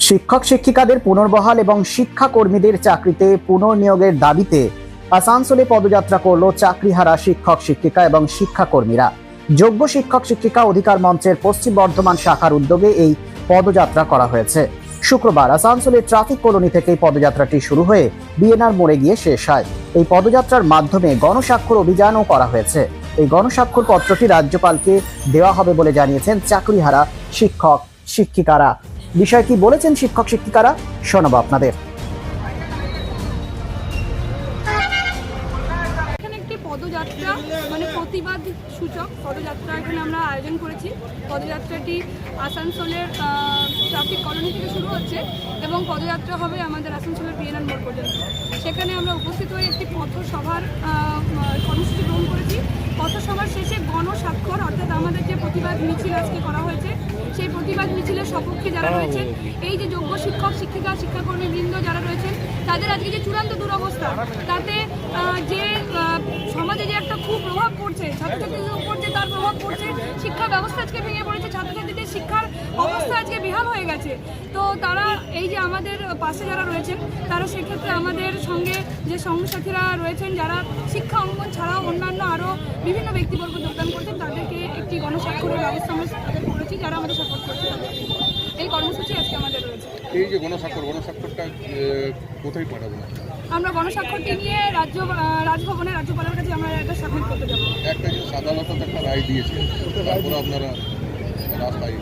শিক্ষক শিক্ষিকাদের পুনর্বহাল এবং শিক্ষাকর্মীদের চাকরিতে পুনর্নিয়োগের দাবিতে আসানসোলে পদযাত্রা করল চাকরিহারা শিক্ষক শিক্ষিকা এবং শিক্ষাকর্মীরা। যোগ্য শিক্ষক শিক্ষিকা অধিকার মঞ্চের পশ্চিম বর্ধমান শাখার উদ্যোগে এই পদযাত্রা করা হয়েছে। শুক্রবার আসানসোলের ট্রাফিক কলোনি থেকে পদযাত্রাটি শুরু হয়ে বিএনআর মোড়ে গিয়ে শেষ হয়। এই পদযাত্রার মাধ্যমে গণস্বাক্ষর অভিযানও করা হয়েছে। এই গণস্বাক্ষর পত্রটি রাজ্যপালকে দেওয়া হবে বলে জানিয়েছেন চাকরিহারা শিক্ষক শিক্ষিকারা। বিষয় কি বলেছেন শিক্ষক শিক্ষিকারা, শোনাবো আপনাদের। এখানে একটি পদযাত্রা মানে প্রতিবাদ সূচক পদযাত্রা এখানে আমরা আয়োজন করেছি। পদযাত্রাটি আসানসোলের ট্রাফিক কলোনি থেকে শুরু হচ্ছে এবং পদযাত্রা হবে আমাদের আসানসোলের বিএনআর মোড় পর্যন্ত। সেখানে আমরা উপস্থিত হয়ে একটি পথসভার কর্মসূচি গ্রহণ করেছি। পথসভার শেষে গণস্বাক্ষর অর্থাৎ আমাদের যে প্রতিবাদ মিছিল আজকে করা হয়েছে, সেই প্রতিবাদ মিছিলের সপক্ষে যারা রয়েছেন, এই যে যোগ্য শিক্ষক শিক্ষিকা শিক্ষাকর্মী বৃন্দ যারা রয়েছেন, তাদের আজকে যে চূড়ান্ত দুরবস্থা, তাতে যে সমাজে যে একটা খুব প্রভাব পড়ছে, ছাত্রছাত্রীদের উপর যে তার প্রভাব পড়ছে, শিক্ষা ব্যবস্থা আজকে ভেঙে পড়েছে, ছাত্রছাত্রীদের শিক্ষার অবস্থা আজকে বেহাল হয়ে গেছে। তো তারা এই যে আমাদের পাশে যারা রয়েছেন, তারা সেক্ষেত্রে আমাদের সঙ্গে যে সঙ্গসাথীরা রয়েছেন যারা শিক্ষা অঙ্গন ছাড়াও অন্যান্য আরও বিভিন্ন ব্যক্তিবর্গ যোগদান করছেন, তাদেরকে একটি গণস্বাক্ষরের ব্যবস্থা আমরা তাদের করেছি, যারা আমাদের সাপোর্ট করছে। এই কর্মসূচি আজকে আমাদের রয়েছে। এই যে গণস্বাক্ষরটা কোথায় পাঠাবেন? আমরা গণস্বাক্ষরটি নিয়ে রাজভবনে রাজ্যপালের কাছে আমরা একটা সাবমিট করতে যাবো। একটা যে আদালত একটা রায় দিয়েছে, তারপরে আপনারা রাস্তায়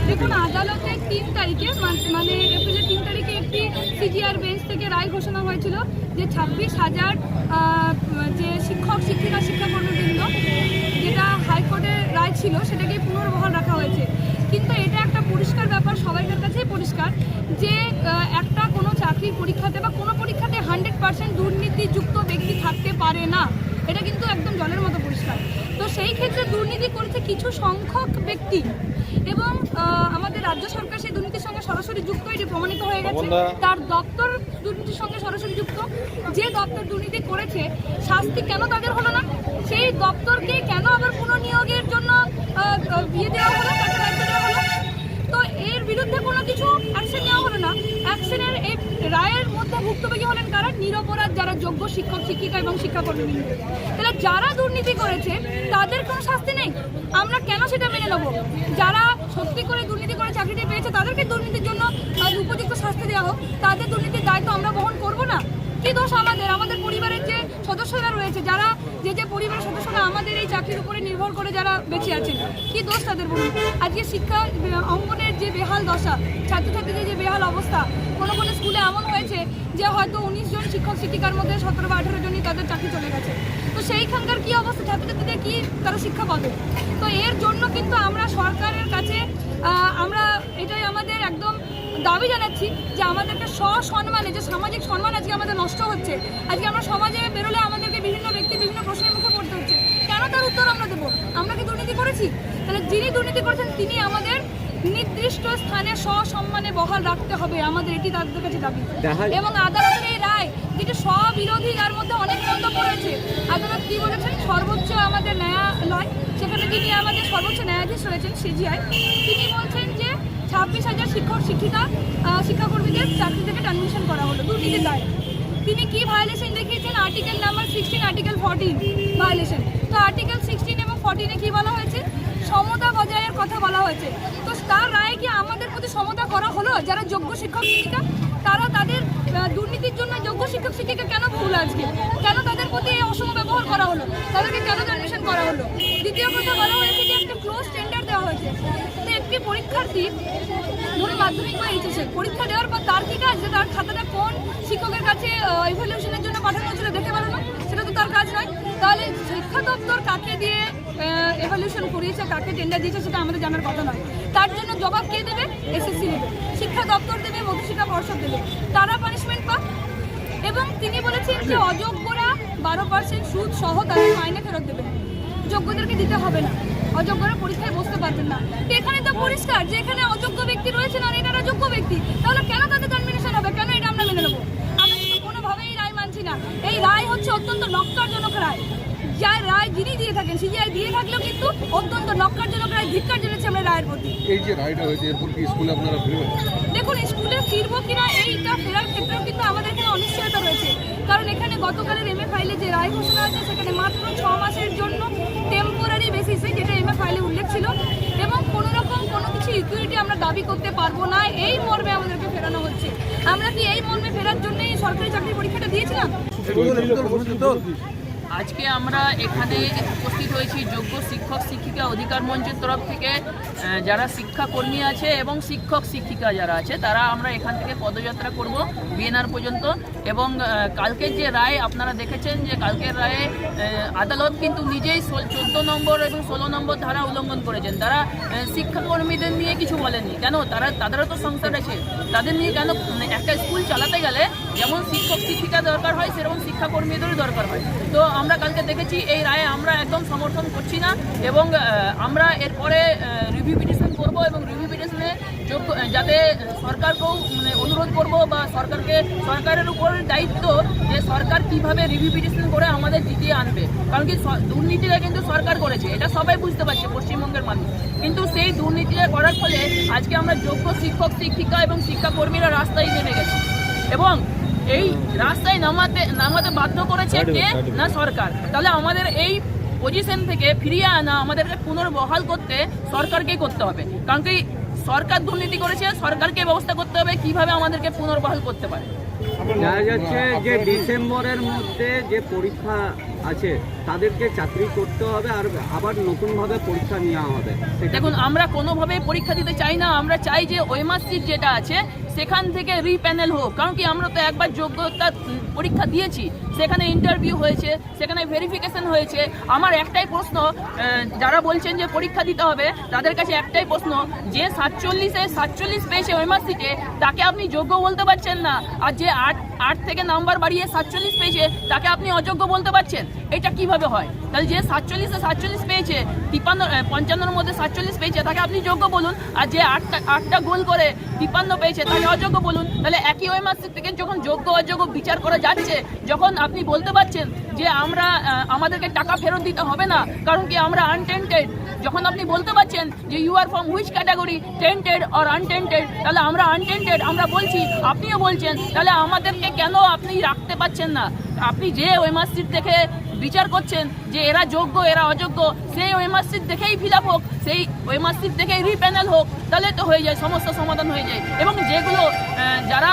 দেখুন, আদালতের 3 তারিখে মানে এপ্রিলের 3 তারিখে একটি সিজিআর বেঞ্চ থেকে রায় ঘোষণা হয়েছিল যে 26,000 যে শিক্ষক শিক্ষিকা শিক্ষাকর্মীবৃন্দ, যেটা হাইকোর্টের রায় ছিল, সেটাকে পুনর্বহাল রাখা হয়েছে। কিন্তু এটা একটা পরিষ্কার ব্যাপার, সবাইকার কাছেই পরিষ্কার যে একটা কোনো চাকরির পরীক্ষাতে বা কোনো পরীক্ষাতে 100% দুর্নীতিযুক্ত ব্যক্তি থাকতে পারে না। এটা কিন্তু একদম জলের মতো পরিষ্কার। তো সেই ক্ষেত্রে দুর্নীতি করেছে কিছু সংখ্যক ব্যক্তি এবং আমাদের রাজ্য সরকার সেই দুর্নীতির সঙ্গে সরাসরি যুক্ত, এটি প্রমাণিত হয়ে গেছে। তার দপ্তর দুর্নীতির সঙ্গে সরাসরি যুক্ত। যে দপ্তর দুর্নীতি করেছে, শাস্তি কেন তাদের হলো না? সেই দপ্তরকে কেন আবার পুনর্নিয়োগের জন্য দেওয়া হলো, তাকে দায়িত্ব দেওয়া হলো? তো এর বিরুদ্ধে কোনো কিছু অ্যাকশন নেওয়া হলো না। অ্যাকশনের এই রায়ের মধ্যে ভুক্তভোগী হলেন কারা? নিরপরাধ যারা যোগ্য শিক্ষক শিক্ষিকা এবং শিক্ষাকর্মী। তাহলে যারা দুর্নীতি করেছে তাদের কোনো শাস্তি নেই? আমরা কেন সেটা মেনে নেব? যারা সত্যি করে দুর্নীতি করে চাকরিটি পেয়েছে, তাদেরকে দুর্নীতির জন্য উপযুক্ত শাস্তি দেওয়া হোক। তাদের দুর্নীতির দায়িত্ব আমরা বহন করব না? কি দোষ আমাদের? আমাদের পরিবারের যে সদস্যরা রয়েছে, যারা যে পরিবারের সদস্যরা আমাদের এই চাকরির উপরে নির্ভর করে যারা বেঁচে আছেন, কি দোষ তাদের বলুন? আজকে শিক্ষা অঙ্গনের যে বেহাল দশা, ছাত্রছাত্রীদের যে বেহাল অবস্থা, কোনো কোনো স্কুলে এমন হয়েছে যে হয়তো 19 জন শিক্ষক শিক্ষিকার মধ্যে 17 বা 18 জনই তাদের চাকরি চলে গেছে। তো সেইখানকার কী অবস্থা? ছাত্রছাত্রীদের কি তারা শিক্ষা পাবে? তো এর জন্য কিন্তু আমরা সরকারের কাছে আমরা এটাই আমাদের একদম দাবি জানাচ্ছি যে আমাদেরকে সসম্মানে, যে সামাজিক সম্মান আজকে আমাদের নষ্ট হচ্ছে, আজকে আমরা সমাজে বেরোলে আমাদেরকে বিভিন্ন ব্যক্তি বিভিন্ন প্রশ্নের মুখে পড়তে হচ্ছে, কেন তার উত্তর আমরা দেবো? আমরা কি দুর্নীতি করেছি? তাহলে যিনি দুর্নীতি করেছেন তিনি আমাদের নির্দিষ্ট স্থানে সসম্মানে বহাল রাখতে হবে, আমাদের এটি তাদের কাছে দাবি। এবং আদালতের এই রায় যেটি স্ববিরোধী, যার মধ্যে অনেক মন্তব্য রয়েছে। আদালত কি বলেছেন? সর্বোচ্চ আমাদের ন্যায়ালয়, সেখানে যিনি আমাদের সর্বোচ্চ ন্যায়াধীশ রয়েছেন সিজিআই, তিনি বলছেন যে 26,000 শিক্ষক শিক্ষিকা শিক্ষাকর্মীদের চাকরি থেকে ট্রান্সমিশন করা হলো দুর্নীতির দায়ে। তিনি কি ভায়োলেশন দেখিয়েছেন? Article number 16, article 14 violation. তো আর্টিকেল 16 এবং 14-এ কি বলা হয়েছে? সমতা বজায়ের কথা বলা হয়েছে। তো তার রায়ে কি আমাদের প্রতি সমতা করা হলো? যারা যোগ্য শিক্ষক শিক্ষিকা, তারা তাদের দুর্নীতির জন্য যোগ্য শিক্ষক শিক্ষিকা কেন ভুল? আজকে কেন তাদের প্রতি এই অসম ব্যবহার করা হলো? তাদেরকে কেন ট্রান্সমিশন করা হলো? দ্বিতীয় কথা বলা হয়েছে যে একটা ক্লোজ টেন্ডার দেওয়া হয়েছে। তো একটি পরীক্ষার্থী ধরুন মাধ্যমিক বা এইচএসে পরীক্ষা দেওয়ার পর তার কি কাজ যে তার খাতাটা কোন শিক্ষকের কাছে ইভ্যালুয়েশনের জন্য পাঠানো হয়েছিল দেখে বলো না? সেটা তো তার কাজ নয়। তাহলে শিক্ষা দপ্তর কাকে দিয়ে ইভ্যালুয়েশন করিয়েছে, কাকে টেন্ডার দিয়েছে, সেটা আমাদের জানার কথা নয়। তার জন্য জবাব কে দেবে? এসএসসি দেবে, শিক্ষা দপ্তর দেবে, মধ্যশিক্ষা পর্ষদ দেবে। তারা পানিশমেন্ট পাক। এবং তিনি বলেছেন যে অযোগ্যরা 12% সুদ সহ তাদের মাইনে ফেরত দেবে, যোগ্যদেরকে দিতে হবে না। অযোগ্যরা পরীক্ষায় বসতে পারবেন না। এখানে তো পরিষ্কার যে এখানে অযোগ্য ব্যক্তি রয়েছেন আর এনারা যোগ্য ব্যক্তি, তাহলে কেন তাদের ট্রান্সমিশন হবে? কেন এটা আমরা মেনে নেবো? আমরা কিন্তু কোনোভাবেই এই রায় মানছি না। এই রায় হচ্ছে অত্যন্ত নক্কারজনক রায়। যার রায় যিনি দিয়ে থাকেন, সিজিআই দিয়ে থাকলেও কিন্তু অত্যন্ত নক্কারজনক রায়, ধিক্কার জানাচ্ছি আমরা রায়ের প্রতি। এই যে রায়টা হয়েছে, এরপর কি স্কুলে আপনারা ফিরবেন? দেখুন, স্কুলে ক্ষেত্রেও কিন্তু আমাদের এখানে অনিশ্চয়তা রয়েছে। কারণ এখানে গতকালের এমএ ফাইলে যে রায় ঘোষণা আছে সেখানে মাত্র 6 মাসের জন্য টেম্পোরারি বেসিসে, যেটা এমএ ফাইলে উল্লেখ ছিল, এবং কোনো রকম কোনো কিছু ইকুইটি আমরা দাবি করতে পারবো না, এই মর্মে আমাদেরকে ফেরানো হচ্ছে। আমরা কি এই মর্মে ফেরার জন্যই সরকারি চাকরির পরীক্ষাটা দিয়েছিলাম? আজকে আমরা এখানে উপস্থিত হয়েছি যোগ্য শিক্ষক শিক্ষিকা অধিকার মঞ্চের তরফ থেকে। যারা শিক্ষাকর্মী আছে এবং শিক্ষক শিক্ষিকা যারা আছে তারা আমরা এখান থেকে পদযাত্রা করব বিএনআর পর্যন্ত। এবং কালকের যে রায় আপনারা দেখেছেন, যে কালকের রায়ে আদালত কিন্তু নিজেই 14 নম্বর এবং 16 নম্বর ধারা উল্লঙ্ঘন করেছেন। তারা শিক্ষাকর্মীদের নিয়ে কিছু বলেননি। কেন? তাদেরও তো সংসার আছে, তাদের নিয়ে কেন? একটা স্কুল চালাতে গেলে যেমন শিক্ষক শিক্ষিকা দরকার হয় সেরকম শিক্ষাকর্মীদেরও দরকার হয়। তো আমরা কালকে দেখেছি এই রায়ে আমরা একদম সমর্থন করছি না, এবং আমরা এরপরে রিভিউ পিটিশন করব, এবং রিভিউ পিটিশনে যাতে সরকারকেও অনুরোধ করব, বা সরকারের উপর দায়িত্ব যে সরকার কিভাবে রিভিউ পিটিশন করে আমাদের জিতিয়ে আনবে। কারণ কি দুর্নীতিটা কিন্তু সরকার করেছে, এটা সবাই বুঝতে পারছে পশ্চিমবঙ্গের মানুষ। কিন্তু সেই দুর্নীতিটা করার ফলে আজকে আমরা যোগ্য শিক্ষক শিক্ষিকা এবং শিক্ষাকর্মীরা রাস্তায় নেমে গেছি, এবং এই রাস্তায় নামাতে বাধ্য করেছে কে? না সরকার। তাহলে আমাদের এই পজিশন থেকে ফিরিয়ে আনা, আমাদেরকে পুনর্বহাল করতে সরকারকেই করতে হবে। কারণ কি সরকার দুর্নীতি করেছে, সরকারকে ব্যবস্থা করতে হবে কিভাবে আমাদেরকে পুনর্বহাল করতে পারে। দেখা যাচ্ছে যে ডিসেম্বরের মধ্যে যে পরীক্ষা আছে তাদেরকে চাকরি করতে হবে, আর আবার নতুনভাবে পরীক্ষা নেওয়া হবে। দেখুন, আমরা কোনোভাবেই পরীক্ষা দিতে চাই না। আমরা চাই যে ওএমআর সিট যেটা আছে সেখান থেকে রিপ্যানেল হোক। কারণ কি আমরা তো একবার যোগ্যতা পরীক্ষা দিয়েছি, সেখানে ইন্টারভিউ হয়েছে, সেখানে ভেরিফিকেশন হয়েছে। আমার একটাই প্রশ্ন, যারা বলছেন যে পরীক্ষা দিতে হবে তাদের কাছে একটাই প্রশ্ন, যে 47 পেয়েছে ওএমআর সিটে তাকে আপনি যোগ্য বলতে পারছেন না, আর যে 8 থেকে নাম্বার বাড়িয়ে 47 পেয়েছে তাকে আপনি অযোগ্য বলতে পারছেন। এটা কিভাবে হয়? তাহলে যে 47 পেয়েছে, 55-র মধ্যে 47 পেয়েছে তাকে আপনি যোগ্য বলুন, আর যে 8টা গোল করে 53 পেয়েছে তাকে অযোগ্য বলুন। তাহলে একই ওএমআর সিট থেকে যখন যোগ্য অযোগ্য বিচার করা যাচ্ছে, যখন আপনি বলতে পারছেন যে আমাদেরকে টাকা ফেরত দিতে হবে না কারণ কি আমরা আনটেন্টেড, যখন আপনি বলতে পারছেন যে you are from which category, tainted or untainted, তাহলে আমরা আনটেন্টেড আমরা বলছি, আপনিও বলছেন, তাহলে আমাদেরকে কেন আপনি রাখতে পারছেন না? আপনি যে ওএমআর সিট দেখে বিচার করছেন যে এরা যোগ্য এরা অযোগ্য, সেই ওএমআর সিট দেখেই ফিল আপ হোক, সেই ওএমআর সিট দেখেই রিপ্যানেল হোক, তাহলে তো হয়ে যায়, সমস্যার সমাধান হয়ে যায়। এবং যেগুলো যারা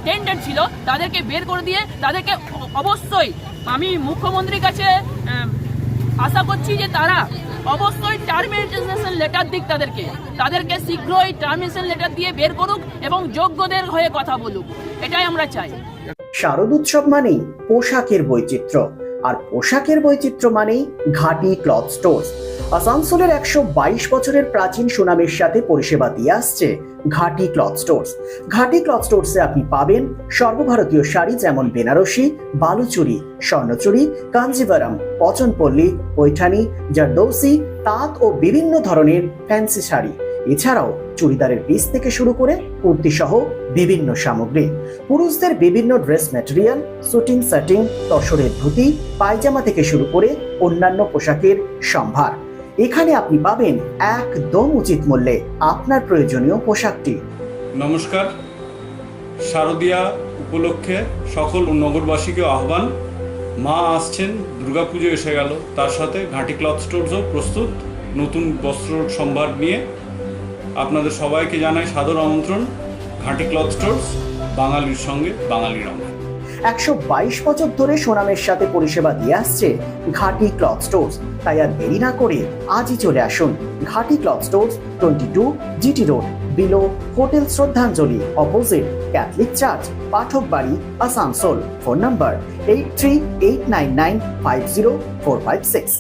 টেন্টেড ছিল তাদেরকে বের করে দিয়ে তাদেরকে অবশ্যই, আমি মুখ্যমন্ত্রীর কাছে আশা করছি যে তারা অবশ্যই টার্মিনেশন লেটার দিক, তাদেরকে শীঘ্রই টার্মিনেশন লেটার দিয়ে বের করুক এবং যোগ্যদের হয়ে কথা বলুক, এটাই আমরা চাই। শারদোৎসব মানেই পোশাকের বৈচিত্র্য, আর পোশাকের বৈচিত্র্য মানেই ঘাটি ক্লথ স্টোর্স। আসানসোলের 122 বছরের প্রাচীন সুনামের সাথে পরিষেবা দিয়ে আসছে ঘাটি ক্লথ স্টোর্স। ঘাটি ক্লথ স্টোর্সে আপনি পাবেন সর্বভারতীয় শাড়ি যেমন বেনারসি, বালুচুরি, স্বর্ণচুরি, কাঞ্জিভারাম, পচনপল্লী, পৈঠানি, জারদৌসি, তাঁত ও বিভিন্ন ধরনের ফ্যান্সি শাড়ি। এছাড়াও চুড়িদারের পিস থেকে শুরু করে কুর্তি সহ বিভিন্ন সামগ্রী, পুরুষদের বিভিন্ন ড্রেস ম্যাটেরিয়াল, শুটিং সেটিং, তসরের ধুতি, পায়জামা থেকে শুরু করে অন্যান্য পোশাকের সম্ভার। এখানে আপনি পাবেন একদম উচিত মূল্যে আপনার প্রয়োজনীয় পোশাকটি। নমস্কার, শারদীয়া উপলক্ষে সকল নগরবাসীকে আহ্বান। মা আসছেন, দুর্গাপুজো এসে গেল, তার সাথে ঘাটি ক্লথ স্টোরসও প্রস্তুত নতুন বস্ত্র সম্ভার নিয়ে। আপনাদের সবাইকে জানাই সাদর আমন্ত্রণ। ঘাটি ক্লথ স্টোরস, বাঙালির সঙ্গে বাঙালির রঙ। 122 বছর ধরে সুনামের সাথে পরিষেবা দিয়ে আসছে ঘাটি ক্লথ স্টোরস। তাই আর দেরি না করে আজই চলে আসুন ঘাটি cloth stores, 22 GT road, below hotel শ্রদ্ধাঞ্জলি, অপোজিট ক্যাথলিক চার্চ, পাঠক বাড়ি, আসানসোল। Phone number 8389950456।